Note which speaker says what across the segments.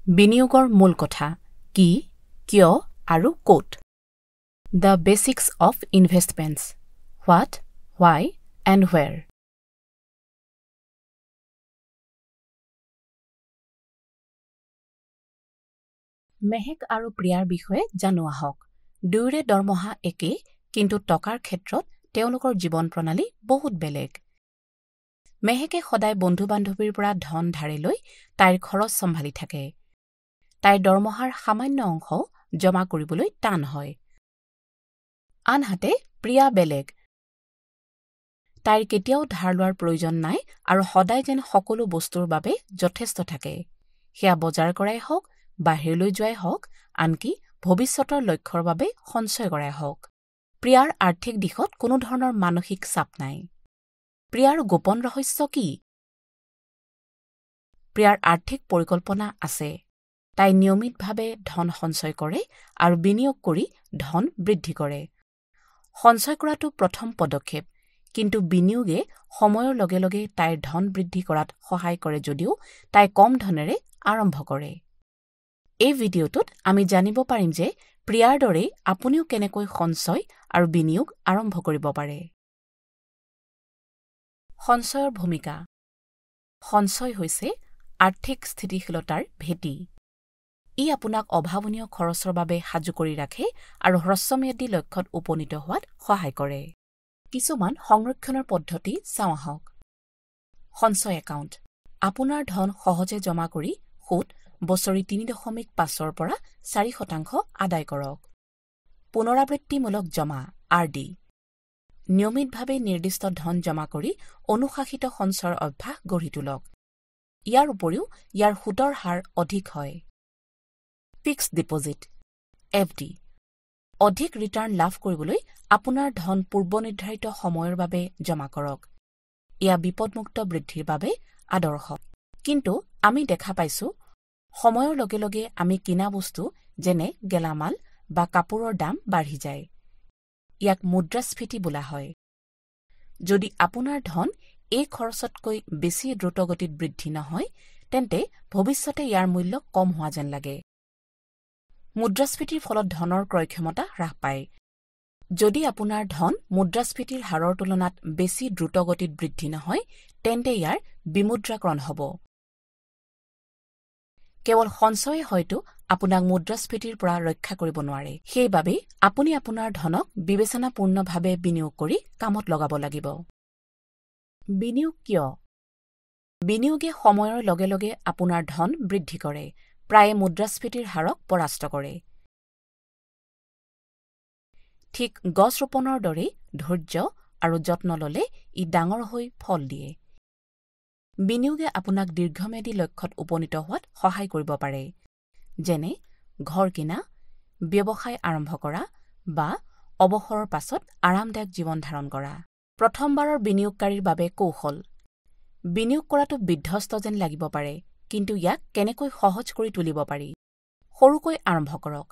Speaker 1: বিনিয়োগৰ মূল কথা কি, কিয় আৰু ক'ত? The basics of investments: what, why, and where. মেহেক আৰু প্ৰিয়াৰ বিষয়ে জানো আহক। দুয়োৰে দৰমহা একেই, কিন্তু টকাৰ ক্ষেত্ৰত তেওঁলোকৰ জীৱন প্ৰণালী বহুত বেলেগ। মেহেকে সদায় বন্ধু-বান্ধৱীৰ পৰা ধন ধাৰে লৈ তাইৰ খৰচ চম্ভালি থাকে। তাইৰ দৰমহাৰ সামান্য অংশ জমা কৰিবলৈ টান হয়। আনহাতে প্ৰিয়া বেলেগ। তাইৰ কেতিয়াও ধাৰ লোৱাৰ প্ৰয়োজন নাই আৰু সদায় যেন সকলো বস্তুৰ বাবে যথেষ্ট থাকে। সেয়া বজাৰ কৰাই হওক, বাহিৰলৈ যোৱাই হওক, আনকি ভৱিষ্যতৰ লক্ষ্যৰ বাবে সঞ্চয় কৰাই হওক। প্ৰিয়াৰ আৰ্থিক দিশত কোনো ধৰণৰ মানসিক চাপ নাই। প্ৰিয়াৰ গোপন ৰহস্য কি? প্ৰিয়াৰ আৰ্থিক পৰিকল্পনা আছে। তাই নিয়মিতভাৱে ধন সঞ্চয় কৰে আৰু বিনিয়োগ কৰি ধন বৃদ্ধি কৰে। সঞ্চয় কৰাটো প্ৰথম পদক্ষেপ, কিন্তু বিনিয়োগে সময়ৰ লগে লগে তাইৰ ধন বৃদ্ধি কৰাত সহায় কৰে যদিও তাই কম ধনেৰে আৰম্ভ কৰে। এই ভিডিঅ'টোত আমি জানিব পাৰিম যে প্ৰিয়াৰ দৰেই আপুনিও কেনেকৈ সঞ্চয় আৰু বিনিয়োগ আৰম্ভ কৰিব পাৰে। সঞ্চয়ৰ ভূমিকা: সঞ্চয় হৈছে আৰ্থিক স্থিতিশীলতাৰ ভেটি। ই আপোনাক অভাৱনীয় খৰচৰ বাবে সাজু কৰি ৰাখে আৰু হ্ৰস্বম্যাদী লক্ষ্যত উপনীত হোৱাত সহায় কৰে। কিছুমান সংৰক্ষণৰ পদ্ধতি চাওঁ আহক। সঞ্চয় একাউণ্ট: আপোনাৰ ধন সহজে জমা কৰি সুদ বছৰি ৩.৫ৰ পৰা ৪% আদায় কৰক। পুনৰাবৃত্তিমূলক জমা (RD): নিয়মিতভাৱে নিৰ্দিষ্ট ধন জমা কৰি অনুশাসিত সঞ্চয়ৰ অভ্যাস গঢ়ি তোলক। ইয়াৰ উপৰিও ইয়াৰ সুতৰ হাৰ অধিক হয়। ফিক্সড ডিপজিট (FD): অধিক ৰিটাৰ্ণ লাভ কৰিবলৈ আপোনাৰ ধন পূৰ্বনিৰ্ধাৰিত সময়ৰ বাবে জমা কৰক। এয়া বিপদমুক্ত বৃদ্ধিৰ বাবে আদৰ্শ। কিন্তু আমি দেখা পাইছো, সময়ৰ লগে লগে আমি কিনা বস্তু যেনে গেলামাল বা কাপোৰৰ দাম বাঢ়ি যায়। ইয়াক মুদ্ৰাস্ফীতি বোলা হয়। যদি আপোনাৰ ধন এই খৰচতকৈ বেছি দ্ৰুতগতিত বৃদ্ধি নহয়, তেন্তে ভৱিষ্যতে ইয়াৰ মূল্য কম হোৱা যেন লাগে। মুদ্ৰাস্ফীতিৰ ফলত ধনৰ ক্ৰয় ক্ষমতা হ্ৰাস পায়। যদি আপোনাৰ ধন মুদ্ৰাস্ফীতিৰ হাৰৰ তুলনাত বেছি দ্ৰুতগতিত বৃদ্ধি নহয়, তেন্তে ইয়াৰ বিমুদ্ৰাকৰণ হ'ব। কেৱল সঞ্চয়ে হয়তো আপোনাক মুদ্ৰাস্ফীতিৰ পৰা ৰক্ষা কৰিব নোৱাৰে। সেইবাবেই আপুনি আপোনাৰ ধনক বিবেচনাপূৰ্ণভাৱে বিনিয়োগ কৰি কামত লগাব লাগিব। বিনিয়োগ কিয়? বিনিয়োগে সময়ৰ লগে লগে আপোনাৰ ধন বৃদ্ধি কৰে, প্ৰায়ে মুদ্ৰাস্ফীতিৰ হাৰক পৰাস্ত কৰে। ঠিক গছ ৰোপণৰ দৰেই ধৈৰ্য আৰু যত্ন ল'লে ই ডাঙৰ হৈ ফল দিয়ে। বিনিয়োগে আপোনাক দীৰ্ঘম্যাদী লক্ষ্যত উপনীত হোৱাত সহায় কৰিব পাৰে, যেনে ঘৰ কিনা, ব্যৱসায় আৰম্ভ কৰা বা অৱসৰৰ পাছত আৰামদায়ক জীৱন ধাৰণ কৰা। প্ৰথমবাৰৰ বিনিয়োগকাৰীৰ বাবে কৌশল: বিনিয়োগ কৰাটো বিধ্বস্ত যেন লাগিব পাৰে, কিন্তু ইয়াক কেনেকৈ সহজ কৰি তুলিব পাৰি? সৰুকৈ আৰম্ভ কৰক।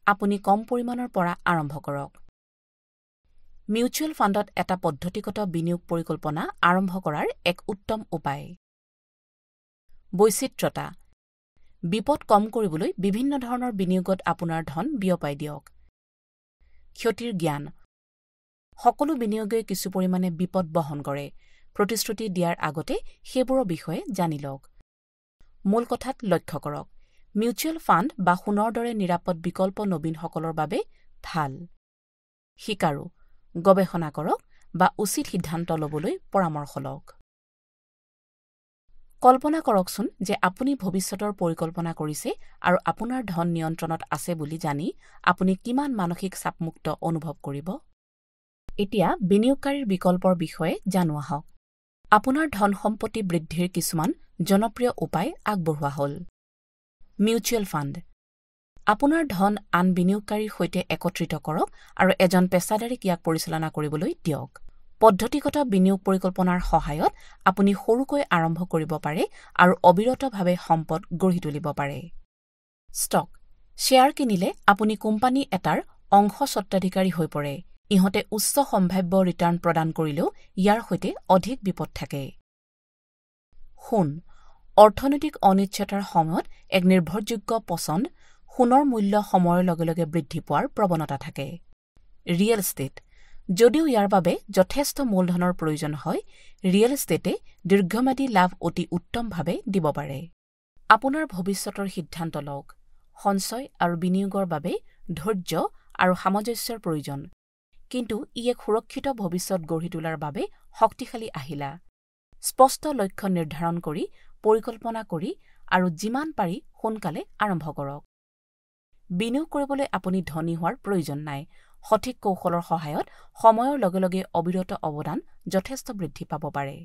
Speaker 1: আপুনি কম পৰিমাণৰ পৰা আৰম্ভ কৰক। মিউচুৱেল ফাণ্ডত এটা পদ্ধতিগত বিনিয়োগ পৰিকল্পনা আৰম্ভ কৰাৰ এক উত্তম উপায়। বৈচিত্ৰতা: বিপদ কম কৰিবলৈ বিভিন্ন ধৰণৰ বিনিয়োগত আপোনাৰ ধন বিয়পাই দিয়ক। ক্ষতিৰ জ্ঞান: সকলো বিনিয়োগে কিছু পৰিমাণে বিপদ বহন কৰে। প্ৰতিশ্ৰুতি দিয়াৰ আগতে সেইবোৰৰ বিষয়ে জানি লওক। মূল কথাত লক্ষ্য কৰক। মিউচুৱেল ফাণ্ড বা সোণৰ দৰে নিৰাপদ বিকল্প নবীনসকলৰ বাবে ভাল। শিকাৰু, গৱেষণা কৰক বা উচিত সিদ্ধান্ত ল'বলৈ পৰামৰ্শ লওক। কল্পনা কৰকচোন যে আপুনি ভৱিষ্যতৰ পৰিকল্পনা কৰিছে আৰু আপোনাৰ ধন নিয়ন্ত্ৰণত আছে বুলি জানি আপুনি কিমান মানসিক চাপমুক্ত অনুভৱ কৰিব। এতিয়া বিনিয়োগকাৰীৰ বিকল্পৰ বিষয়ে জানো আহক। আপোনাৰ ধন সম্পত্তি বৃদ্ধিৰ কিছুমান জনপ্ৰিয় উপায় আগবঢ়োৱা হ'ল। মিউচুৱেল ফাণ্ড: আপোনাৰ ধন আন বিনিয়োগকাৰীৰ সৈতে একত্ৰিত কৰক আৰু এজন পেছাদাৰীক ইয়াক পৰিচালনা কৰিবলৈ দিয়ক। পদ্ধতিগত বিনিয়োগ পৰিকল্পনাৰ সহায়ত আপুনি সৰুকৈ আৰম্ভ কৰিব পাৰে আৰু অবিৰতভাৱে সম্পদ গঢ়ি তুলিব পাৰে। ষ্টক: শ্বেয়াৰ কিনিলে আপুনি কোম্পানী এটাৰ অংশস্বত্বাধিকাৰী হৈ পৰে। ইহঁতে উচ্চ সম্ভাৱ্য ৰিটাৰ্ণ প্ৰদান কৰিলেও ইয়াৰ সৈতে অধিক বিপদ থাকে। সোণ: অৰ্থনৈতিক অনিশ্চয়তাৰ সময়ত এক নিৰ্ভৰযোগ্য পছন্দ, সোণৰ মূল্য সময়ৰ লগে লগে বৃদ্ধি পোৱাৰ প্ৰৱণতা থাকে। Real estate. যদিও ইয়াৰ বাবে যথেষ্ট মূলধনৰ প্ৰয়োজন হয়, ৰিয়েল এষ্টেটে দীৰ্ঘম্যাদী লাভ অতি উত্তমভাৱে দিব পাৰে। আপোনাৰ ভৱিষ্যতৰ সিদ্ধান্ত লওক। সঞ্চয় আৰু বিনিয়োগৰ বাবে ধৈৰ্য আৰু সামঞ্জস্যৰ প্ৰয়োজন, কিন্তু ই এক সুৰক্ষিত ভৱিষ্যত গঢ়ি তোলাৰ বাবে শক্তিশালী আহিলা। স্পষ্ট লক্ষ্য নিৰ্ধাৰণ কৰি, পৰিকল্পনা কৰি আৰু যিমান পাৰি সোনকালে আৰম্ভ কৰক। বিনিয়োগ কৰিবলৈ আপুনি ধনী হোৱাৰ প্ৰয়োজন নাই। সঠিক কৌশলৰ সহায়ত সময়ৰ লগে লগে অবিৰত অৱদান যথেষ্ট বৃদ্ধি পাব পাৰে।